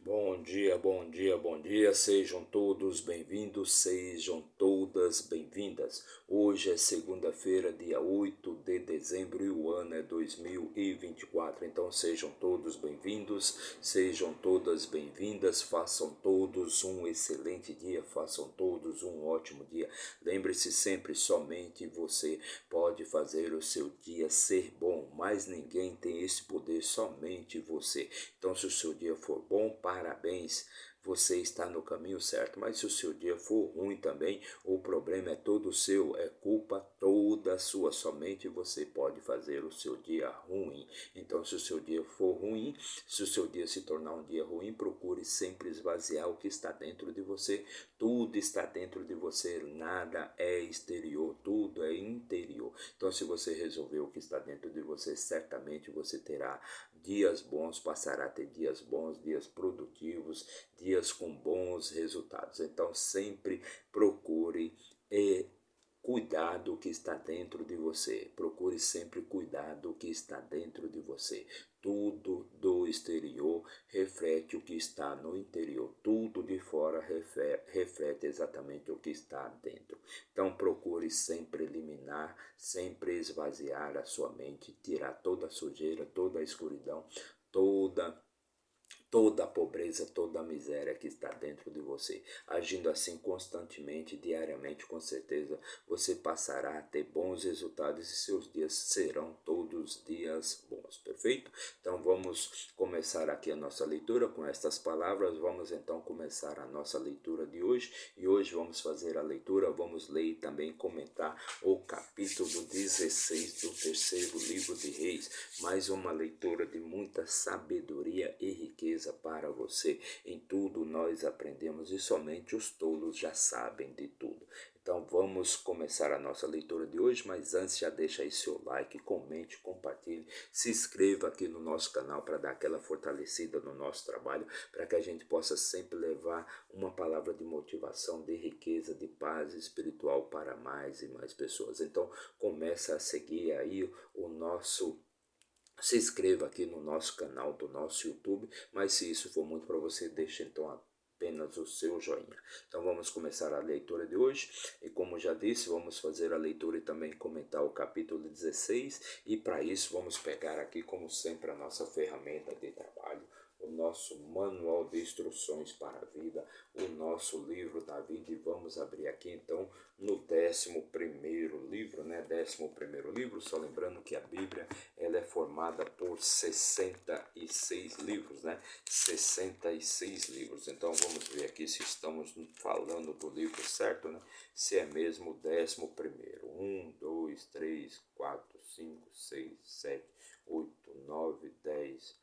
Bom dia, bom dia, bom dia. Sejam todos bem-vindos, sejam todas bem-vindas. Hoje é segunda-feira, dia 8 de dezembro e o ano é 2024. Então sejam todos bem-vindos, sejam todas bem-vindas. Façam todos um excelente dia, façam todos um ótimo dia. Lembre-se sempre, somente você pode fazer o seu dia ser bom, mas ninguém tem esse poder, somente você. Então, se o seu dia for bom, parabéns, você está no caminho certo. Mas se o seu dia for ruim também, o problema é todo seu, é culpa toda sua. Somente você pode fazer o seu dia ruim. Então, se o seu dia for ruim, se o seu dia se tornar um dia ruim, procure sempre esvaziar o que está dentro de você. Tudo está dentro de você, nada é exterior, tudo é interior. Então, se você resolver o que está dentro de você, certamente você terá dias bons, passará a ter dias bons, dias produtivos, dias com bons resultados. Então sempre procure cuidar do que está dentro de você. Procure sempre cuidar do que está dentro de você. Tudo do exterior reflete o que está no interior. Tudo de fora reflete exatamente o que está dentro. Então procure sempre eliminar, sempre esvaziar a sua mente, tirar toda a sujeira, toda a escuridão, toda a pobreza, toda a miséria que está dentro de você. Agindo assim constantemente, diariamente, com certeza, você passará a ter bons resultados e seus dias serão todos dias bons, perfeito? Então vamos começar aqui a nossa leitura com estas palavras. Vamos então começar a nossa leitura de hoje. E hoje vamos fazer a leitura, vamos ler e também comentar o capítulo 16 do terceiro livro de Reis. Mais uma leitura de muita sabedoria e riqueza para você. Em tudo nós aprendemos e somente os tolos já sabem de tudo. Então vamos começar a nossa leitura de hoje, mas antes já deixa aí seu like, comente, compartilhe, se inscreva aqui no nosso canal para dar aquela fortalecida no nosso trabalho, para que a gente possa sempre levar uma palavra de motivação, de riqueza, de paz espiritual para mais e mais pessoas. Então começa a seguir aí o nosso. Se inscreva aqui no nosso canal do nosso YouTube, mas se isso for muito para você, deixe então apenas o seu joinha. Então vamos começar a leitura de hoje e, como já disse, vamos fazer a leitura e também comentar o capítulo 16, e para isso vamos pegar aqui, como sempre, a nossa ferramenta de trabalho, o nosso manual de instruções para a vida, o nosso livro da vida, e vamos abrir aqui então no 11º livro, né? 11º livro, só lembrando que a Bíblia ela é formada por 66 livros, né? 66 livros. Então vamos ver aqui se estamos falando do livro certo, né? Se é mesmo o 11º. 2, 3, 4, 5, 6, 7, 8, 9, 10,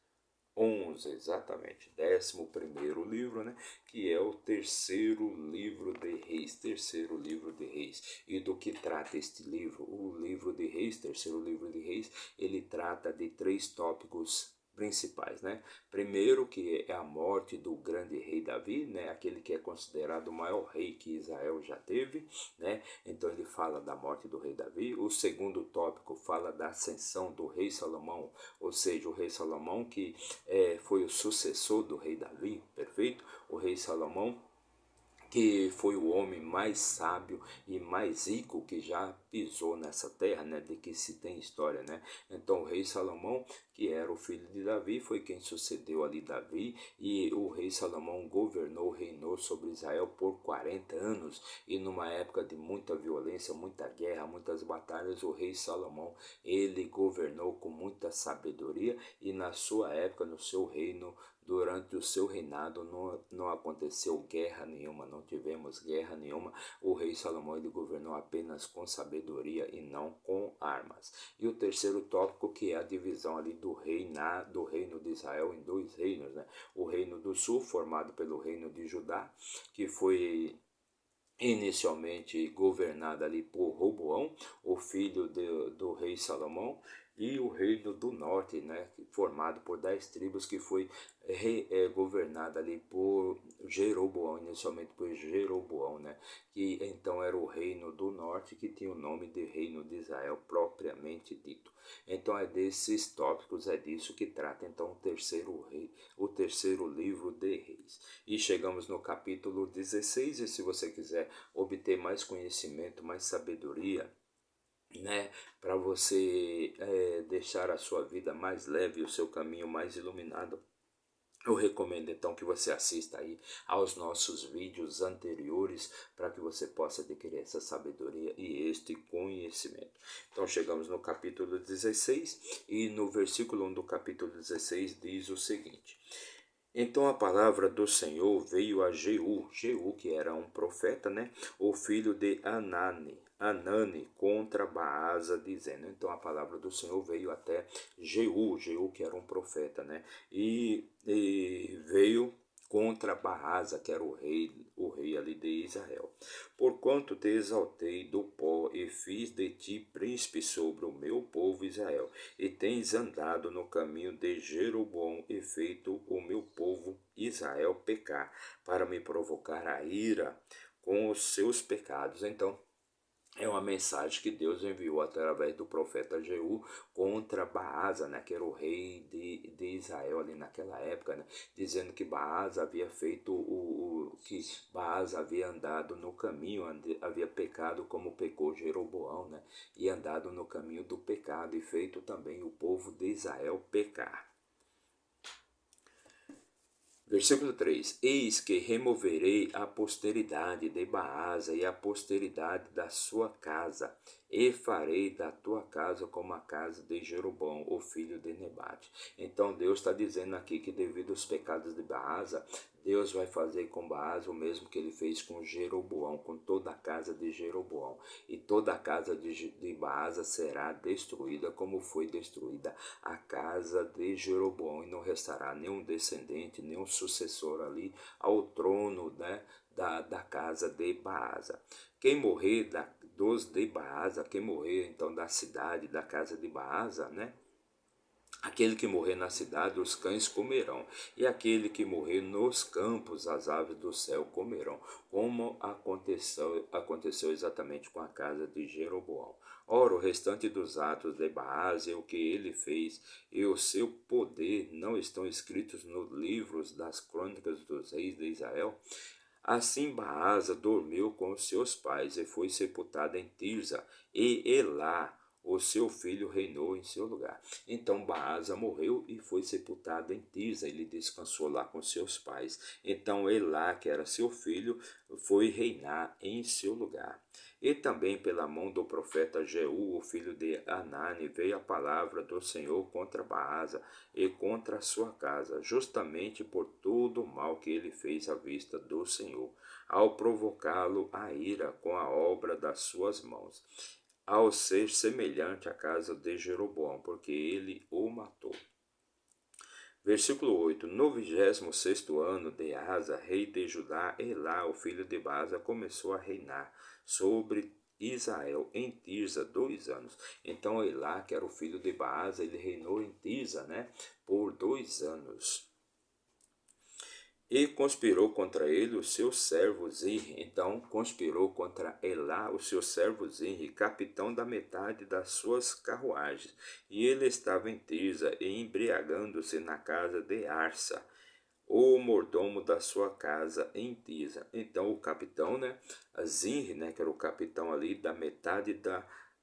11, exatamente, 11º livro, né? Que é o terceiro livro de Reis, terceiro livro de Reis. E do que trata este livro? O livro de Reis, terceiro livro de Reis, ele trata de 3 tópicos principais, né? Primeiro, que é a morte do grande rei Davi, né? Aquele que é considerado o maior rei que Israel já teve, né? Então ele fala da morte do rei Davi. O segundo tópico fala da ascensão do rei Salomão, ou seja, o rei Salomão que foi o sucessor do rei Davi, perfeito? O rei Salomão, que foi o homem mais sábio e mais rico que já pisou nessa terra, né, de que se tem história, né? Então o rei Salomão, que era o filho de Davi, foi quem sucedeu ali Davi, e o rei Salomão reinou sobre Israel por 40 anos, e numa época de muita violência, muita guerra, muitas batalhas, o rei Salomão, ele governou com muita sabedoria, e na sua época, no seu reino, durante o seu reinado não aconteceu guerra nenhuma, não tivemos guerra nenhuma. O rei Salomão ele governou apenas com sabedoria e não com armas. E o terceiro tópico, que é a divisão ali do reino de Israel em 2 reinos, né? O reino do sul, formado pelo reino de Judá, que foi inicialmente governada ali por Roboão, o filho do rei Salomão, e o reino do norte, né, formado por 10 tribos, que foi governada ali por Jeroboão, inicialmente por Jeroboão, né, que então era o reino do norte, que tinha o nome de reino de Israel propriamente dito. Então é desses tópicos, é disso que trata então o terceiro livro de Reis. E chegamos no capítulo 16, e se você quiser obter mais conhecimento, mais sabedoria, né, para você deixar a sua vida mais leve, o seu caminho mais iluminado, eu recomendo então que você assista aí aos nossos vídeos anteriores para que você possa adquirir essa sabedoria e este conhecimento. Então chegamos no capítulo 16 e no versículo 1 do capítulo 16 diz o seguinte: então a palavra do Senhor veio a Jeú que era um profeta, né? O filho de Anani contra Baasa, dizendo. Então a palavra do Senhor veio até Jeú que era um profeta, né? E veio contra Baasa, que era o rei ali de Israel. Porquanto te exaltei do pó e fiz de ti príncipe sobre o meu povo Israel, e tens andado no caminho de Jeroboão e feito o meu povo Israel pecar, para me provocar a ira com os seus pecados. Então, é uma mensagem que Deus enviou através do profeta Jeú contra Baasa, né, que era o rei de Israel ali naquela época, né, dizendo que Baasa havia feito que Baasa havia andado no caminho, havia pecado como pecou Jeroboão, né, e andado no caminho do pecado e feito também o povo de Israel pecar. Versículo 3: Eis que removerei a posteridade de Baasa e a posteridade da sua casa, e farei da tua casa como a casa de Jeroboão, o filho de Nebate. Então Deus está dizendo aqui que devido aos pecados de Baasa, Deus vai fazer com Baasa o mesmo que ele fez com Jeroboão, com toda a casa de Jeroboão. E toda a casa de Baasa será destruída, como foi destruída a casa de Jeroboão, e não restará nenhum descendente, nenhum sucessor ali ao trono, né, da casa de Baasa. Quem morrer dos de Baasa, quem morrer então da cidade, da casa de Baasa, né? Aquele que morrer na cidade, os cães comerão, e aquele que morrer nos campos, as aves do céu comerão, como aconteceu exatamente com a casa de Jeroboão. Ora, o restante dos atos de Baasa, o que ele fez, e o seu poder não estão escritos nos livros das crônicas dos reis de Israel? Assim Baasa dormiu com os seus pais e foi sepultado em Tirza, e Elá, o seu filho, reinou em seu lugar. Então Baasa morreu e foi sepultado em Tirza. Ele descansou lá com seus pais. Então Elá, que era seu filho, foi reinar em seu lugar. E também pela mão do profeta Jeú, o filho de Anani, veio a palavra do Senhor contra Baasa e contra a sua casa, justamente por todo o mal que ele fez à vista do Senhor, ao provocá-lo à ira com a obra das suas mãos, ao ser semelhante à casa de Jeroboão, porque ele o matou. Versículo 8: No 26º ano de Asa, rei de Judá, Elá, o filho de Baasa, começou a reinar sobre Israel em Tirza 2 anos. Então Elá, que era o filho de Baasa, ele reinou em Tirza, né, por 2 anos. E conspirou contra ele o seu servo Zimri. Então conspirou contra Elá o seu servo Zimri, capitão da metade das suas carruagens. E ele estava em Tirza, e embriagando-se na casa de Arsa, o mordomo da sua casa em Tirza. Então o capitão, né, Zimri, né, que era o capitão ali da metade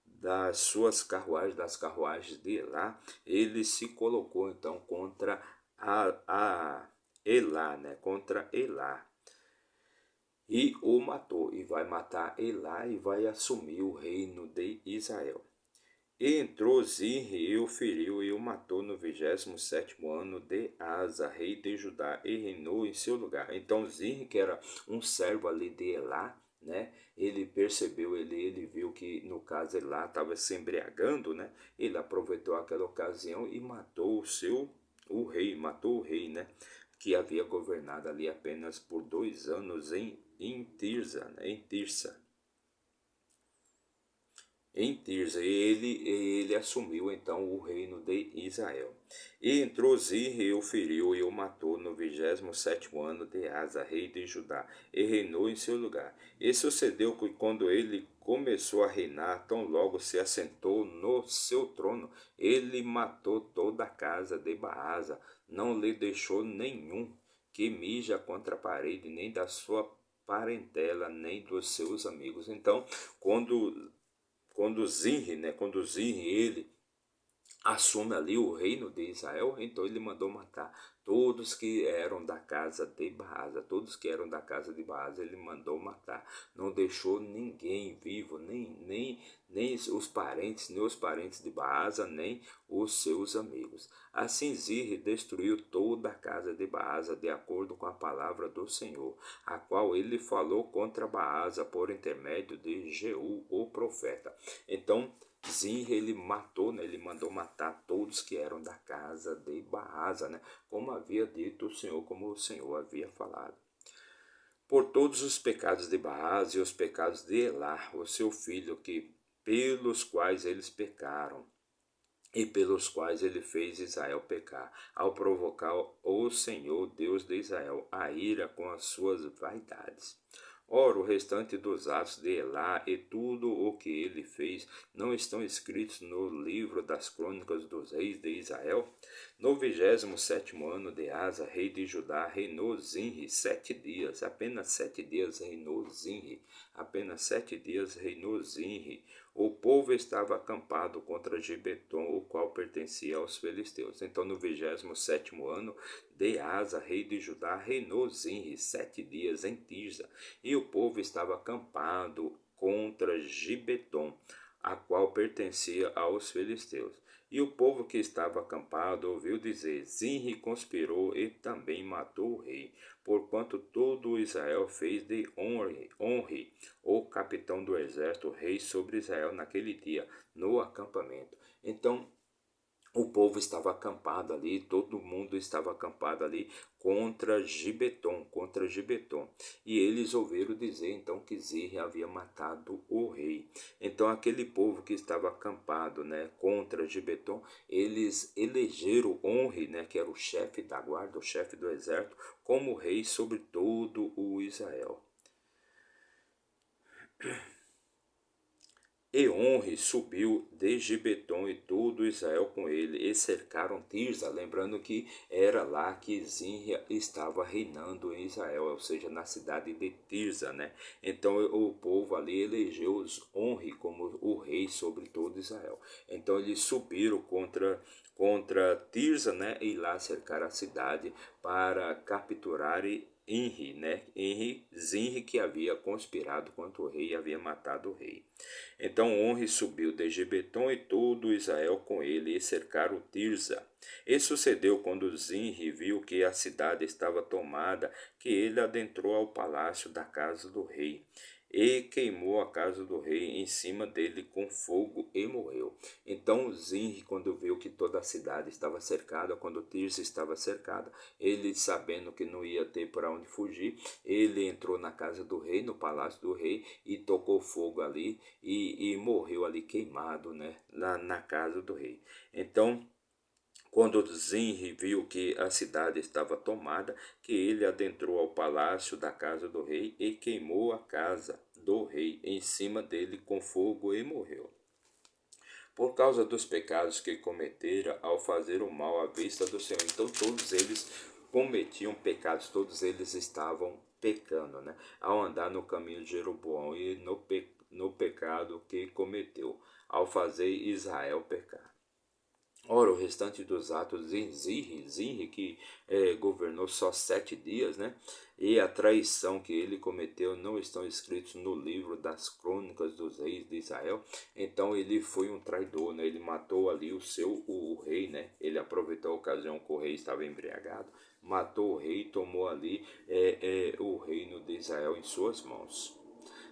das suas carruagens, das carruagens de Elá, ele se colocou então contra a Elá, né, contra Elá, e o matou, e vai matar Elá e vai assumir o reino de Israel. E entrou Zimri e o feriu e o matou no 27º ano de Asa, rei de Judá, e reinou em seu lugar. Então Zimri, que era um servo ali de Elá, né, ele percebeu, ele viu que no caso Elá estava se embriagando, né, ele aproveitou aquela ocasião e matou matou o rei, né, que havia governado ali apenas por 2 anos em Tirza, né, em Tirsa. em Tirza, e ele assumiu então o reino de Israel. E entrou Zimri e o feriu e o matou no 27º ano de Asa, rei de Judá, e reinou em seu lugar. E sucedeu que quando ele começou a reinar, tão logo se assentou no seu trono, ele matou toda a casa de Baasa, não lhe deixou nenhum que mija contra a parede, nem da sua parentela, nem dos seus amigos. Então, quando Zimri, ele assume ali o reino de Israel, então ele mandou matar todos que eram da casa de Baasa, todos que eram da casa de Baasa ele mandou matar, não deixou ninguém vivo, nem os parentes de Baasa, nem os seus amigos. Assim Zimri destruiu toda a casa de Baasa, de acordo com a palavra do Senhor, a qual ele falou contra Baasa por intermédio de Jeú, o profeta. Então Zimri, ele matou, né, ele mandou matar todos que eram da casa de Baasa, né, como havia dito o Senhor, como o Senhor havia falado. Por todos os pecados de Baasa e os pecados de Elá, o seu filho, que pelos quais eles pecaram, e pelos quais ele fez Israel pecar, ao provocar o Senhor, Deus de Israel, a ira com as suas vaidades. Ora, o restante dos atos de Elá e tudo o que ele fez não estão escritos no livro das crônicas dos reis de Israel? No 27º ano de Asa, rei de Judá, reinou Zimri 7 dias, apenas 7 dias reinou Zimri, apenas 7 dias reinou Zimri. O povo estava acampado contra Gibeton, o qual pertencia aos filisteus. Então, no 27º ano de Asa, rei de Judá, reinou Zimri 7 dias em Tirza, e o povo estava acampado contra Gibeton, a qual pertencia aos filisteus. E o povo que estava acampado ouviu dizer: Zimri conspirou e também matou o rei, porquanto todo Israel fez de Onri, o capitão do exército, rei sobre Israel naquele dia, no acampamento. Então, o povo estava acampado ali, todo mundo estava acampado ali contra Gibeton. E eles ouviram dizer então que Zimri havia matado o rei. Então aquele povo que estava acampado, né, contra Gibeton, eles elegeram Onri, né, que era o chefe da guarda, o chefe do exército, como rei sobre todo o Israel. E Onri subiu de Gibeton e todo Israel com ele, e cercaram Tirza, lembrando que era lá que Zimri estava reinando em Israel, ou seja, na cidade de Tirza, né? Então o povo ali elegeu Onri como o rei sobre todo Israel. Então eles subiram contra Tirza, né? E lá cercaram a cidade para capturar Enri, né? Zimri que havia conspirado contra o rei e havia matado o rei. Então Onri subiu de Gibeton e todo Israel com ele e cercaram Tirza. E sucedeu quando Zimri viu que a cidade estava tomada, que ele adentrou ao palácio da casa do rei e queimou a casa do rei em cima dele com fogo e morreu. Então Zimri, quando viu que toda a cidade estava cercada, quando Tirza estava cercada, ele, sabendo que não ia ter para onde fugir, ele entrou na casa do rei, no palácio do rei, e tocou fogo ali e morreu ali queimado, né, na casa do rei. Então, quando Zimri viu que a cidade estava tomada, que ele adentrou ao palácio da casa do rei e queimou a casa do rei em cima dele com fogo e morreu. Por causa dos pecados que cometera ao fazer o mal à vista do Senhor. Então todos eles cometiam pecados, todos eles estavam pecando, né? Ao andar no caminho de Jeroboão e no pecado que cometeu, ao fazer Israel pecar. Ora, o restante dos atos de Zimri que governou só 7 dias, né? E a traição que ele cometeu não estão escritos no livro das crônicas dos reis de Israel. Então ele foi um traidor, né? Ele matou ali o rei, né? Ele aproveitou a ocasião que o rei estava embriagado, matou o rei e tomou ali o reino de Israel em suas mãos.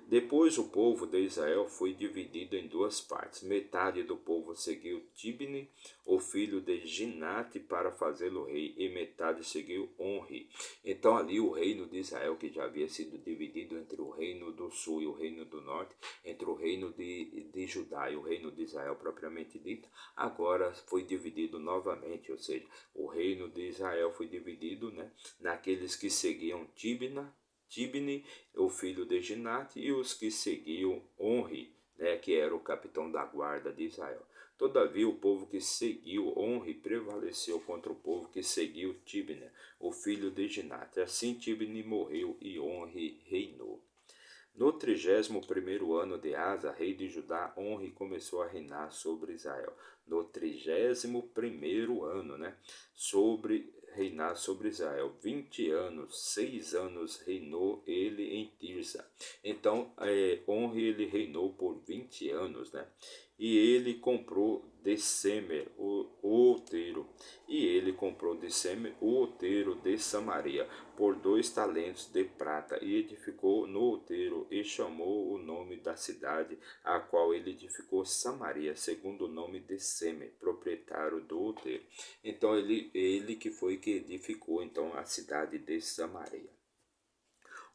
Depois o povo de Israel foi dividido em duas partes. Metade do povo seguiu Tibni, o filho de Ginate, para fazê-lo rei, e metade seguiu Onri. Então ali o reino de Israel, que já havia sido dividido entre o reino do sul e o reino do norte, entre o reino de Judá e o reino de Israel propriamente dito, agora foi dividido novamente, ou seja, o reino de Israel foi dividido, né, naqueles que seguiam Tibni, o filho de Ginate, e os que seguiam Onri, né, que era o capitão da guarda de Israel. Todavia, o povo que seguiu Onri prevaleceu contra o povo que seguiu Tibni, o filho de Ginate. Assim Tibni morreu e Onri reinou. No 31º ano de Asa, rei de Judá, Onri começou a reinar sobre Israel. No 31º ano, né? Reinar sobre Israel. 20 anos, 6 anos reinou ele em Tirsa. Então, Onri ele reinou por 20 anos, né? E ele comprou de Semer o outeiro. E ele comprou de Semer o outeiro de Samaria por 2 talentos de prata, e edificou no outeiro, e chamou o nome da cidade, a qual ele edificou Samaria, segundo o nome de Semer, proprietário do outeiro. Então ele que foi que edificou então a cidade de Samaria.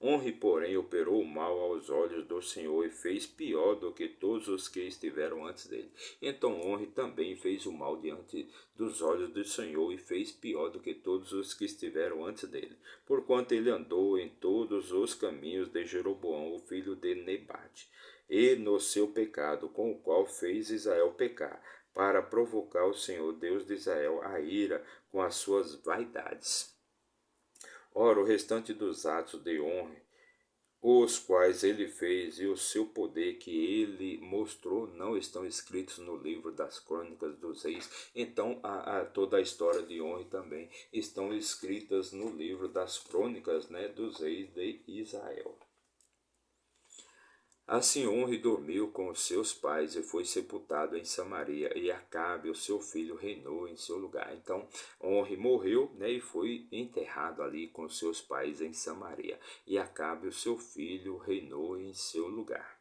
Onre, porém, operou o mal aos olhos do Senhor e fez pior do que todos os que estiveram antes dele. Então Onre também fez o mal diante dos olhos do Senhor e fez pior do que todos os que estiveram antes dele, porquanto ele andou em todos os caminhos de Jeroboão, o filho de Nebate, e no seu pecado, com o qual fez Israel pecar, para provocar o Senhor Deus de Israel a ira com as suas vaidades. Ora, o restante dos atos de honra, os quais ele fez, e o seu poder que ele mostrou, não estão escritos no livro das crônicas dos reis. Então, toda a história de honra também estão escritas no livro das crônicas, né, dos reis de Israel. Assim Onre dormiu com os seus pais e foi sepultado em Samaria, e Acabe, o seu filho, reinou em seu lugar. Então, Onre morreu, né, e foi enterrado ali com os seus pais em Samaria, e Acabe, o seu filho, reinou em seu lugar.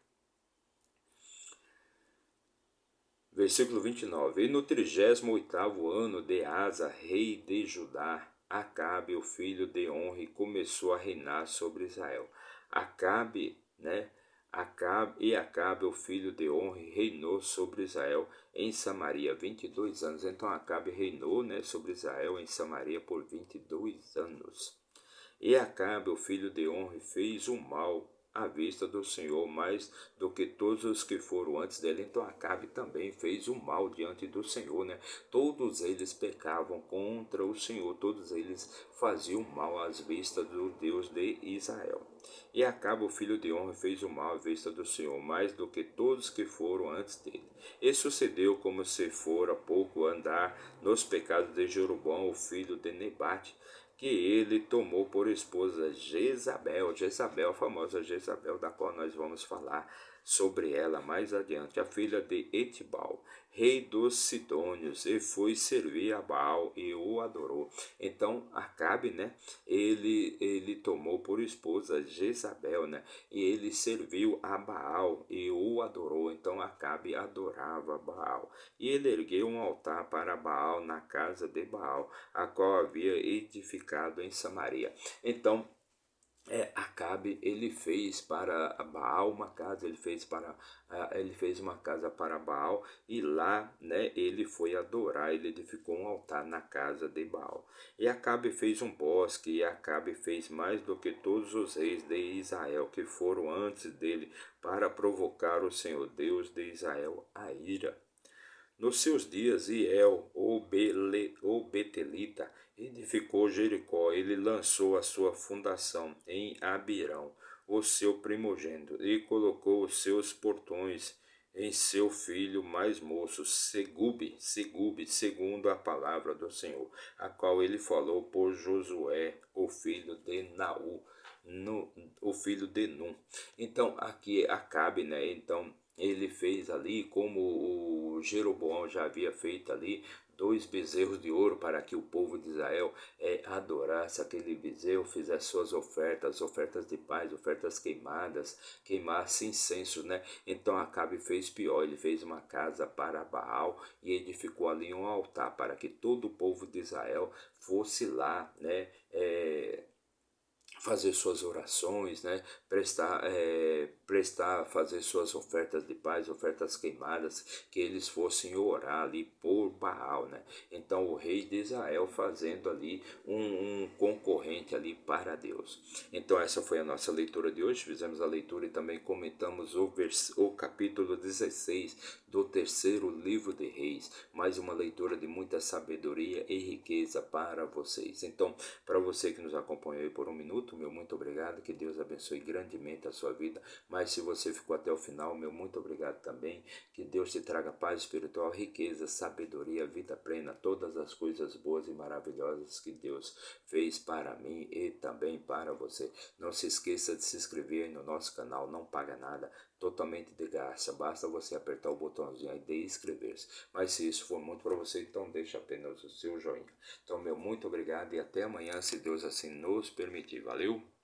Versículo 29. E no 38º ano de Asa, rei de Judá, Acabe, o filho de Onre, começou a reinar sobre Israel. Acabe, né? Acabe, o filho de Onre, reinou sobre Israel em Samaria 22 anos. Então Acabe reinou, né, sobre Israel em Samaria por 22 anos. E Acabe, o filho de Onre, fez o mal à vista do Senhor mais do que todos os que foram antes dele. Então Acabe também fez o mal diante do Senhor, né? Todos eles pecavam contra o Senhor, todos eles faziam mal às vistas do Deus de Israel. E Acabe, o filho de Onre, fez o mal à vista do Senhor mais do que todos que foram antes dele. E sucedeu como se fora pouco andar nos pecados de Jeroboão, o filho de Nebate, que ele tomou por esposa Jezabel, a famosa Jezabel, da qual nós vamos falar sobre ela mais adiante, a filha de Etibal, rei dos Sidônios, e foi servir a Baal e o adorou. Então Acabe, né, ele tomou por esposa Jezabel, né, e ele serviu a Baal e o adorou. Então Acabe adorava Baal, e ele ergueu um altar para Baal na casa de Baal, a qual havia edificado em Samaria. Então Acabe ele fez para Baal uma casa, ele fez uma casa para Baal, e lá, né, ele foi adorar, ele edificou um altar na casa de Baal. E Acabe fez um bosque, e Acabe fez mais do que todos os reis de Israel que foram antes dele, para provocar o Senhor Deus de Israel a ira. Nos seus dias, Iel, o Betelita, edificou Jericó. Ele lançou a sua fundação em Abirão, o seu primogênito, e colocou os seus portões em seu filho mais moço, Segube, segundo a palavra do Senhor, a qual ele falou por Josué, o filho de Naú, o filho de Num. Então, aqui Acabe, né? Então, ele fez ali, como o Jeroboão já havia feito ali, 2 bezerros de ouro para que o povo de Israel adorasse aquele bezerro, fizesse suas ofertas de paz, ofertas queimadas, queimasse incenso, né? Então Acabe fez pior, ele fez uma casa para Baal e edificou ali um altar para que todo o povo de Israel fosse lá, né? Fazer suas orações, né? Fazer suas ofertas de paz, ofertas queimadas, que eles fossem orar ali por Baal, né? Então o rei de Israel fazendo ali um concorrente ali para Deus. Então essa foi a nossa leitura de hoje, fizemos a leitura e também comentamos o capítulo 16 do terceiro livro de Reis, mais uma leitura de muita sabedoria e riqueza para vocês. Então, para você que nos acompanhou aí por um minuto, meu muito obrigado, que Deus abençoe grandemente a sua vida, mas se você ficou até o final, meu muito obrigado também, que Deus te traga paz espiritual, riqueza, sabedoria, vida plena, todas as coisas boas e maravilhosas que Deus fez para mim e também para você. Não se esqueça de se inscrever aí no nosso canal, não paga nada, totalmente de graça, basta você apertar o botãozinho aí de inscrever-se. Mas se isso for muito para você, então deixa apenas o seu joinha. Então, meu muito obrigado e até amanhã, se Deus assim nos permitir. Valeu!